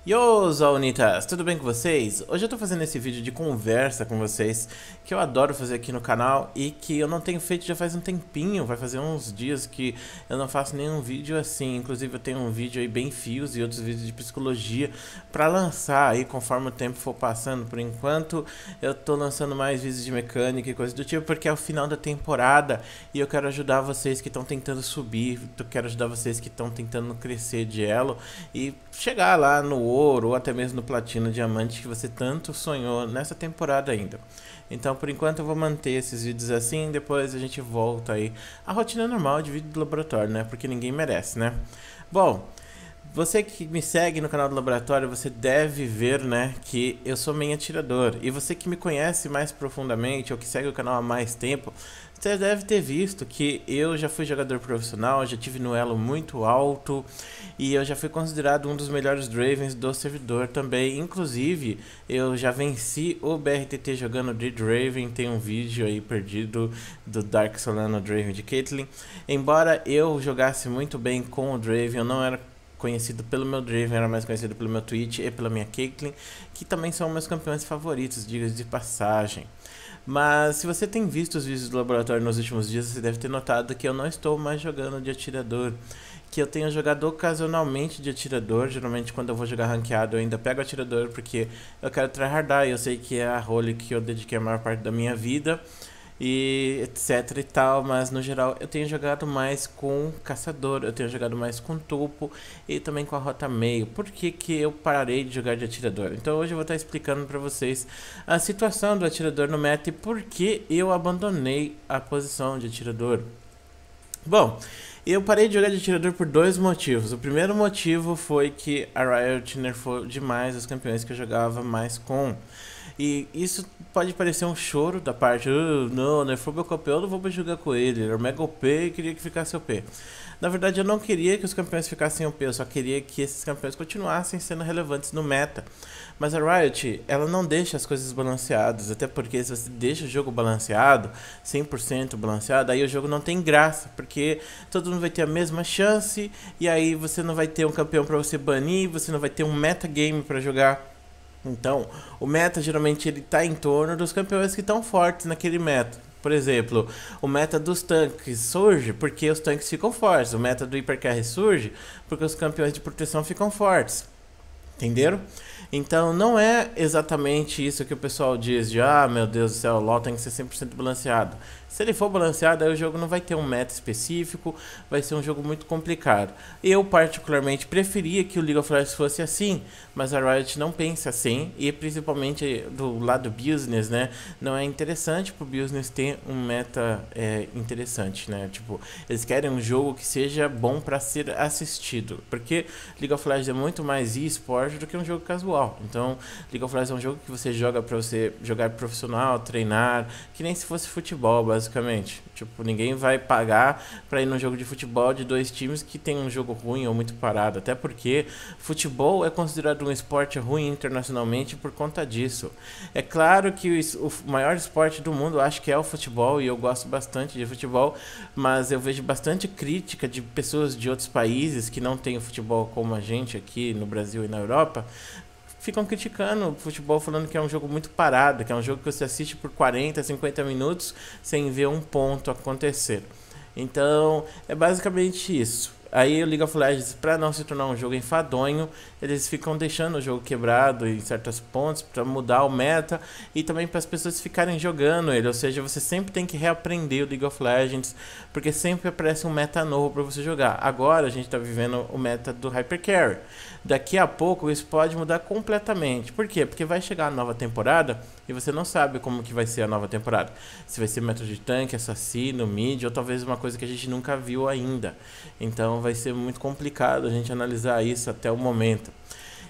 Yo, Zaunitas, tudo bem com vocês? Hoje eu tô fazendo esse vídeo de conversa com vocês, que eu adoro fazer aqui no canal e que eu não tenho feito já faz um tempinho, vai fazer uns dias que eu não faço nenhum vídeo assim. Inclusive eu tenho um vídeo aí bem fios e outros vídeos de psicologia pra lançar aí conforme o tempo for passando. Por enquanto eu tô lançando mais vídeos de mecânica e coisas do tipo, porque é o final da temporada e eu quero ajudar vocês que estão tentando subir, eu quero ajudar vocês que estão tentando crescer de elo e chegar lá no ouro ou até mesmo no platino, diamante que você tanto sonhou nessa temporada ainda. Então por enquanto eu vou manter esses vídeos assim, depois a gente volta aí à rotina normal de vídeo do laboratório, né? Porque ninguém merece, né? Bom, você que me segue no canal do laboratório, você deve ver, né, que eu sou main atirador. E você que me conhece mais profundamente, ou que segue o canal há mais tempo, você deve ter visto que eu já fui jogador profissional, já tive no elo muito alto, e eu já fui considerado um dos melhores Dravens do servidor também. Inclusive, eu já venci o BRTT jogando de Draven, tem um vídeo aí perdido do Dark Solano Draven de Caitlyn. Embora eu jogasse muito bem com o Draven, eu não era conhecido pelo meu Draven, era mais conhecido pelo meu Twitch e pela minha Caitlyn, que também são meus campeões favoritos, diga de passagem. Mas se você tem visto os vídeos do laboratório nos últimos dias, você deve ter notado que eu não estou mais jogando de atirador, que eu tenho jogado ocasionalmente de atirador. Geralmente quando eu vou jogar ranqueado eu ainda pego atirador porque eu quero tryhardar, e eu sei que é a role que eu dediquei a maior parte da minha vida e etc e tal, mas no geral eu tenho jogado mais com caçador, eu tenho jogado mais com topo e também com a rota meio. Por que que eu parei de jogar de atirador? Então hoje eu vou estar explicando para vocês a situação do atirador no meta e por que eu abandonei a posição de atirador. Bom, eu parei de jogar de atirador por dois motivos. O primeiro motivo foi que a Riot nerfou demais os campeões que eu jogava mais com. E isso pode parecer um choro da parte, não, nerfou meu campeão, eu não vou mais jogar com ele, ele era mega OP e queria que ficasse OP. Na verdade eu não queria que os campeões ficassem OP, eu só queria que esses campeões continuassem sendo relevantes no meta. Mas a Riot, ela não deixa as coisas balanceadas, até porque se você deixa o jogo balanceado, 100% balanceado, aí o jogo não tem graça, porque todo mundo vai ter a mesma chance, e aí você não vai ter um campeão para você banir, você não vai ter um metagame para jogar. Então, o meta geralmente ele tá em torno dos campeões que estão fortes naquele meta. Por exemplo, o meta dos tanques surge porque os tanques ficam fortes. O meta do hipercarry surge porque os campeões de proteção ficam fortes. Entenderam? Então não é exatamente isso que o pessoal diz de meu Deus do céu, o LoL tem que ser 100% balanceado. Se ele for balanceado, aí o jogo não vai ter um meta específico, vai ser um jogo muito complicado. Eu particularmente preferia que o League of Legends fosse assim, mas a Riot não pensa assim, e principalmente do lado business, né, não é interessante pro business ter um meta interessante, né, tipo, eles querem um jogo que seja bom para ser assistido, porque League of Legends é muito mais eSport do que um jogo casual. Então, League of Legends é um jogo que você joga para você jogar profissional, treinar, que nem se fosse futebol, basicamente. Tipo, ninguém vai pagar para ir num jogo de futebol de dois times que tem um jogo ruim ou muito parado, até porque futebol é considerado um esporte ruim internacionalmente por conta disso. É claro que o maior esporte do mundo eu acho que é o futebol, e eu gosto bastante de futebol, mas eu vejo bastante crítica de pessoas de outros países que não têm o futebol como a gente aqui no Brasil e na Europa, ficam criticando o futebol, falando que é um jogo muito parado, que é um jogo que você assiste por 40, 50 minutos sem ver um ponto acontecer. Então, é basicamente isso. Aí o League of Legends, para não se tornar um jogo enfadonho, eles ficam deixando o jogo quebrado em certos pontos para mudar o meta e também para as pessoas ficarem jogando ele. Ou seja, você sempre tem que reaprender o League of Legends, porque sempre aparece um meta novo para você jogar. Agora a gente está vivendo o meta do Hypercarry. Daqui a pouco isso pode mudar completamente. Por quê? Porque vai chegar a nova temporada e você não sabe como que vai ser a nova temporada. Se vai ser meta de tanque, assassino, mid, ou talvez uma coisa que a gente nunca viu ainda. Então vai ser muito complicado a gente analisar isso até o momento.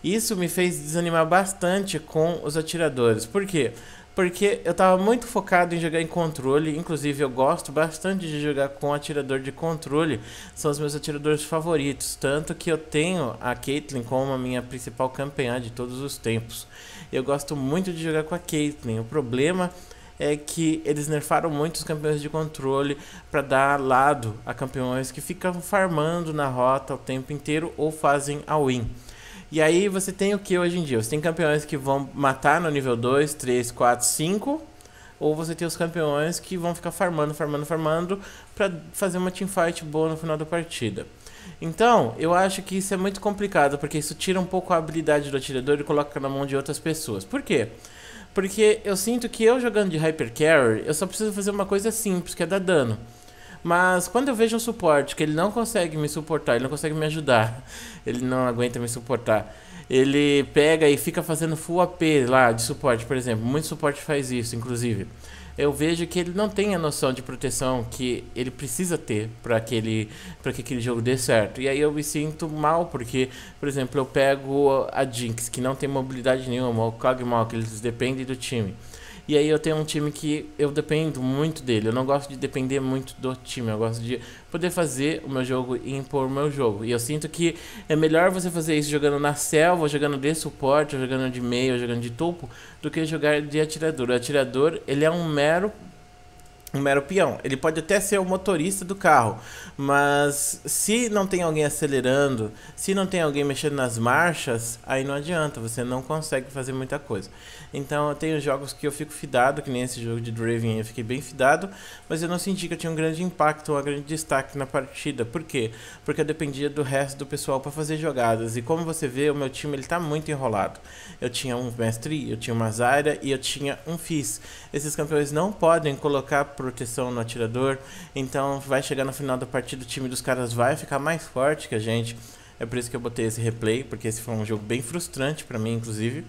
Isso me fez desanimar bastante com os atiradores. Por quê? Porque eu estava muito focado em jogar em controle. Inclusive eu gosto bastante de jogar com atirador de controle. São os meus atiradores favoritos. Tanto que eu tenho a Caitlyn como a minha principal campeã de todos os tempos. Eu gosto muito de jogar com a Caitlyn. O problema é que eles nerfaram muito os campeões de controle para dar lado a campeões que ficam farmando na rota o tempo inteiro ou fazem a win. E aí você tem o que hoje em dia? Você tem campeões que vão matar no nível 2, 3, 4, 5. Ou você tem os campeões que vão ficar farmando pra fazer uma teamfight boa no final da partida. Então, eu acho que isso é muito complicado, porque isso tira um pouco a habilidade do atirador e coloca na mão de outras pessoas. Por quê? Porque eu sinto que eu jogando de Hyper Carry, eu só preciso fazer uma coisa simples, que é dar dano. Mas quando eu vejo um suporte que ele não consegue me suportar, ele não consegue me ajudar, ele não aguenta me suportar, ele pega e fica fazendo full AP lá de suporte, por exemplo. Muito suporte faz isso, inclusive. Eu vejo que ele não tem a noção de proteção que ele precisa ter para que aquele jogo dê certo. E aí eu me sinto mal, porque, por exemplo, eu pego a Jinx, que não tem mobilidade nenhuma, ou o Kog'Maw, que eles dependem do time. E aí eu tenho um time que eu dependo muito dele. Eu não gosto de depender muito do time. Eu gosto de poder fazer o meu jogo e impor o meu jogo. E eu sinto que é melhor você fazer isso jogando na selva, jogando de suporte, ou jogando de meio, ou jogando de topo, do que jogar de atirador. O atirador, ele é um mero peão. Ele pode até ser o motorista do carro, mas se não tem alguém acelerando, se não tem alguém mexendo nas marchas, aí não adianta, você não consegue fazer muita coisa. Então eu tenho jogos que eu fico fidado, que nem esse jogo de Draven, eu fiquei bem fidado, mas eu não senti que eu tinha um grande impacto, um grande destaque na partida. Por quê? Porque eu dependia do resto do pessoal para fazer jogadas, e como você vê, o meu time ele tá muito enrolado. Eu tinha um Mestre, eu tinha uma Zyra e eu tinha um Fizz. Esses campeões não podem colocar proteção no atirador, então vai chegar no final da partida, o time dos caras vai ficar mais forte que a gente. É por isso que eu botei esse replay, porque esse foi um jogo bem frustrante pra mim, inclusive.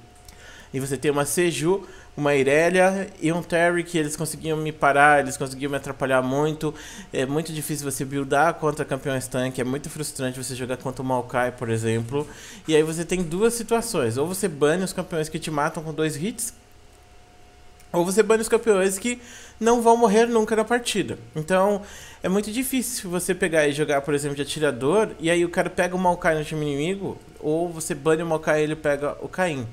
E você tem uma Seju, uma Irelia e um Terry que eles conseguiam me parar, eles conseguiam me atrapalhar muito. É muito difícil você buildar contra campeões tanque, é muito frustrante você jogar contra o Maokai, por exemplo. E aí você tem duas situações, ou você bane os campeões que te matam com 2 hits, ou você bane os campeões que não vão morrer nunca na partida. Então, é muito difícil você pegar e jogar, por exemplo, de atirador, e aí o cara pega o Maokai no time inimigo, ou você bane o Maokai e ele pega o Caim.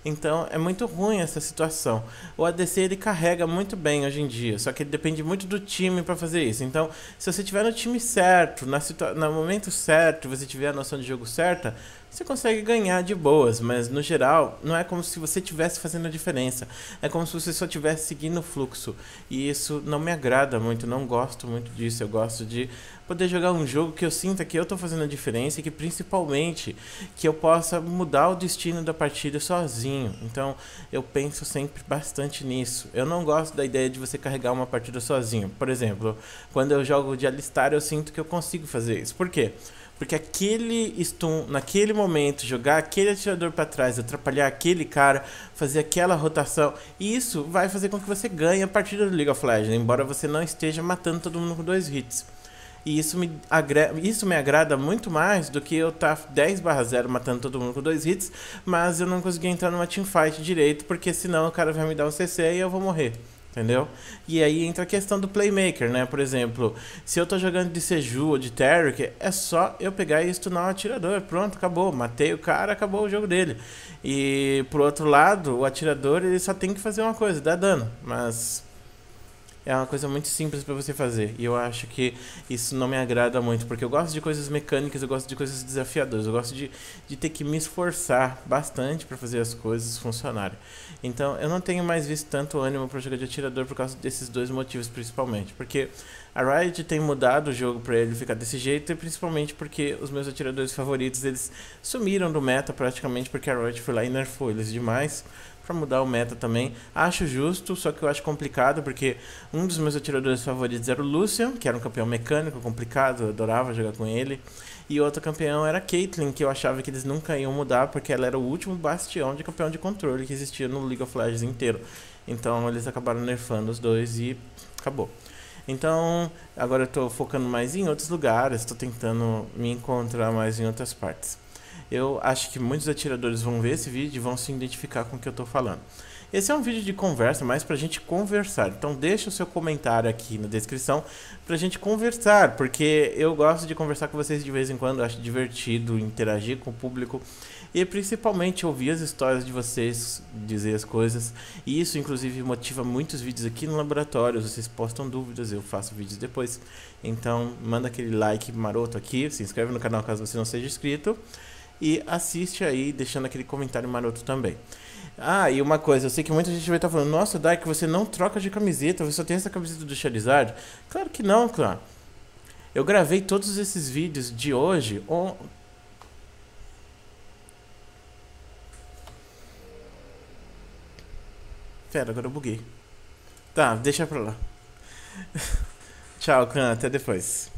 Então, é muito ruim essa situação. O ADC, ele carrega muito bem hoje em dia, só que ele depende muito do time para fazer isso. Então, se você tiver no time certo, no momento certo, você tiver a noção de jogo certa, você consegue ganhar de boas, mas no geral não é como se você estivesse fazendo a diferença, é como se você só estivesse seguindo o fluxo, e isso não me agrada muito, não gosto muito disso. Eu gosto de poder jogar um jogo que eu sinta que eu estou fazendo a diferença e que principalmente que eu possa mudar o destino da partida sozinho. Então eu penso sempre bastante nisso. Eu não gosto da ideia de você carregar uma partida sozinho. Por exemplo, quando eu jogo de Alistar, eu sinto que eu consigo fazer isso. Por quê? Porque aquele stun, naquele momento, jogar aquele atirador para trás, atrapalhar aquele cara, fazer aquela rotação, isso vai fazer com que você ganhe a partida do League of Legends, embora você não esteja matando todo mundo com 2 hits. E isso me agrada muito mais do que eu estar 10/0 matando todo mundo com 2 hits, mas eu não consegui entrar numa teamfight direito, porque senão o cara vai me dar um CC e eu vou morrer. Entendeu? E aí entra a questão do playmaker, né? Por exemplo, se eu tô jogando de Seju ou de Taric, é só eu pegar e stunar o atirador. Pronto, acabou. Matei o cara, acabou o jogo dele. E por outro lado, o atirador ele só tem que fazer uma coisa, dar dano. Mas é uma coisa muito simples para você fazer. E eu acho que isso não me agrada muito, porque eu gosto de coisas mecânicas, eu gosto de coisas desafiadoras, eu gosto de ter que me esforçar bastante para fazer as coisas funcionarem. Então eu não tenho mais visto tanto ânimo para jogar de atirador por causa desses dois motivos principalmente. Porque a Riot tem mudado o jogo para ele ficar desse jeito, e principalmente porque os meus atiradores favoritos eles sumiram do meta praticamente, porque a Riot foi lá e nerfou eles demais. Pra mudar o meta também, acho justo, só que eu acho complicado, porque um dos meus atiradores favoritos era o Lucian, que era um campeão mecânico complicado, eu adorava jogar com ele, e outro campeão era a Caitlyn, que eu achava que eles nunca iam mudar, porque ela era o último bastião de campeão de controle que existia no League of Legends inteiro. Então eles acabaram nerfando os dois e acabou. Então agora eu tô focando mais em outros lugares, tô tentando me encontrar mais em outras partes. Eu acho que muitos atiradores vão ver esse vídeo e vão se identificar com o que eu estou falando. Esse é um vídeo de conversa, mais pra gente conversar. Então deixa o seu comentário aqui na descrição pra gente conversar, porque eu gosto de conversar com vocês de vez em quando, acho divertido interagir com o público e principalmente ouvir as histórias de vocês, dizer as coisas. E isso inclusive motiva muitos vídeos aqui no laboratório, vocês postam dúvidas, eu faço vídeos depois. Então manda aquele like maroto aqui, se inscreve no canal caso você não seja inscrito. e assiste aí, deixando aquele comentário maroto também. Ah, e uma coisa, eu sei que muita gente vai estar falando, nossa, Dark, você não troca de camiseta, você só tem essa camiseta do Charizard. Claro que não, claro. Eu gravei todos esses vídeos de hoje. Pera, agora eu buguei. Tá, deixa pra lá. Tchau, Clã, até depois.